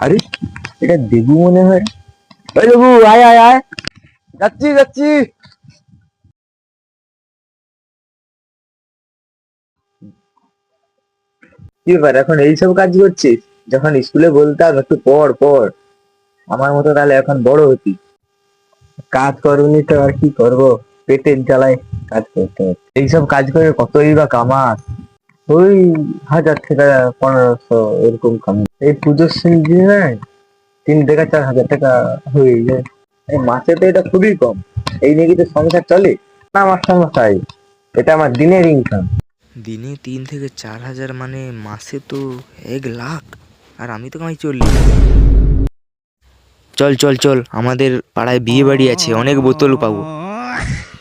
আরে এটা দেবু মনে হয়। ওই দেবু, আয় আয় আয়, যাচ্ছি যাচ্ছি। কি ব্যাপার, এখন এইসব কাজ করছিস? যখন স্কুলে বলতাম একটু পড় পড় আমার মতো, তাহলে এখন বড় হতি। কাজ করবনি তো আর কি করব, পেটের জ্বালায় কাজ করতে হচ্ছে। এইসব কাজ করে কতই বা কামাস? ওই 1000 থেকে 1500 এরকম কামাই। এই পুজোর সিজনে 3 থেকে 4 হাজার টাকা হয়ে যায়। এই মাসে তো এটা খুবই কম। এই নিয়ে কি তো সংসার চলে? না মাস্টার মশাই, এটা আমার দিনের ইনকাম। দিনে 3 থেকে 4 হাজার মানে মাসে তো 1 লাখ। আর আমি তো কামাই 40। চল চল চল, আমাদের পাড়ায় বিয়ে বাড়ি আছে, অনেক বোতল পাবো।